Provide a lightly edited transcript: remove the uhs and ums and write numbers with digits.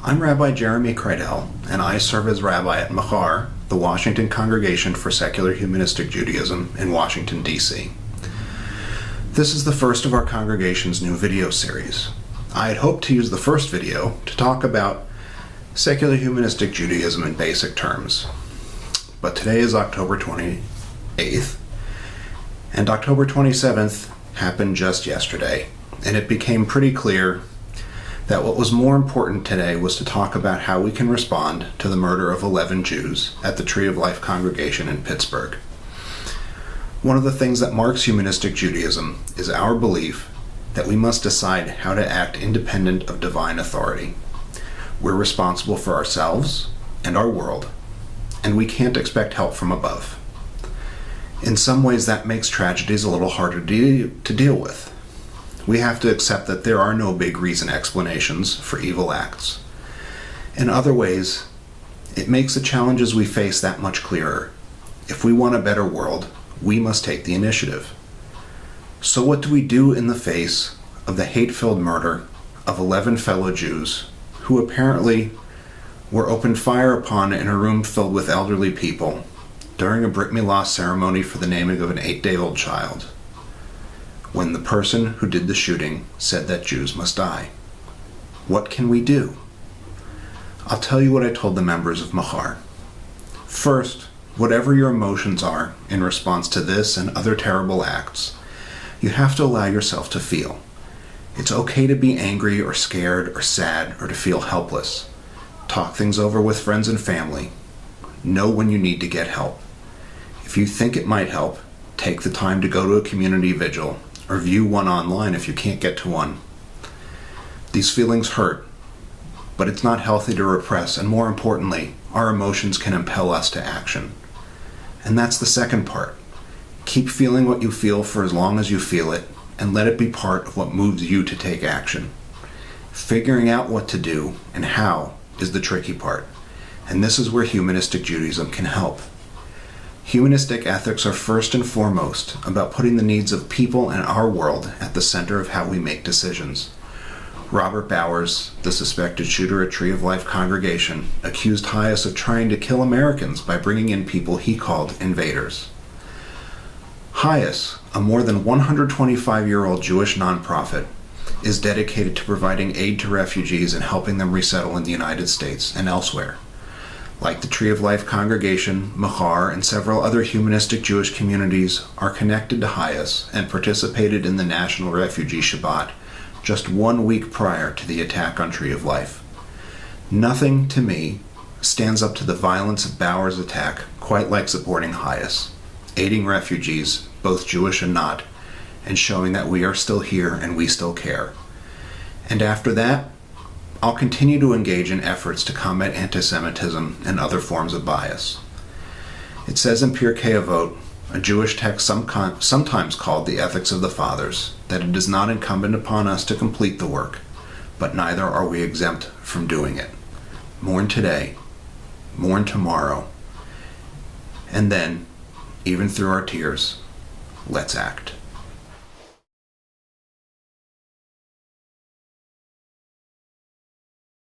I'm Rabbi Jeremy Kreidel, and I serve as rabbi at Machar, the Washington Congregation for Secular Humanistic Judaism in Washington, D.C. This is the first of our congregation's new video series. I had hoped to use the first video to talk about secular humanistic Judaism in basic terms. But today is October 28th, and October 27th happened just yesterday, and it became pretty clear that what was more important today was to talk about how we can respond to the murder of 11 Jews at the Tree of Life congregation in Pittsburgh. One of the things that marks humanistic Judaism is our belief that we must decide how to act independent of divine authority. We're responsible for ourselves and our world, and we can't expect help from above. In some ways, that makes tragedies a little harder to deal with. We have to accept that there are no big reason explanations for evil acts. In other ways, it makes the challenges we face that much clearer. If we want a better world, we must take the initiative. So what do we do in the face of the hate-filled murder of 11 fellow Jews who apparently were opened fire upon in a room filled with elderly people during a Brit Milah ceremony for the naming of an 8-day-old child, when the person who did the shooting said that Jews must die? What can we do? I'll tell you what I told the members of Machar. First, whatever your emotions are in response to this and other terrible acts, you have to allow yourself to feel. It's okay to be angry or scared or sad or to feel helpless. Talk things over with friends and family. Know when you need to get help. If you think it might help, take the time to go to a community vigil or view one online if you can't get to one. These feelings hurt, but it's not healthy to repress, and more importantly, our emotions can impel us to action. And that's the second part. Keep feeling what you feel for as long as you feel it, and let it be part of what moves you to take action. Figuring out what to do and how is the tricky part, and this is where humanistic Judaism can help. Humanistic ethics are first and foremost about putting the needs of people and our world at the center of how we make decisions. Robert Bowers, the suspected shooter at Tree of Life congregation, accused Hias of trying to kill Americans by bringing in people he called invaders. Hias, a more than 125-year-old Jewish nonprofit, is dedicated to providing aid to refugees and helping them resettle in the United States and elsewhere. Like the Tree of Life congregation, Machar, and several other humanistic Jewish communities are connected to Hias and participated in the National Refugee Shabbat just 1 week prior to the attack on Tree of Life. Nothing, to me, stands up to the violence of Bowers' attack quite like supporting Hias, aiding refugees, both Jewish and not, and showing that we are still here and we still care. And after that, I'll continue to engage in efforts to combat anti-Semitism and other forms of bias. It says in Pirkei Avot, a Jewish text sometimes called the Ethics of the Fathers, that it is not incumbent upon us to complete the work, but neither are we exempt from doing it. Mourn today, mourn tomorrow, and then, even through our tears, let's act.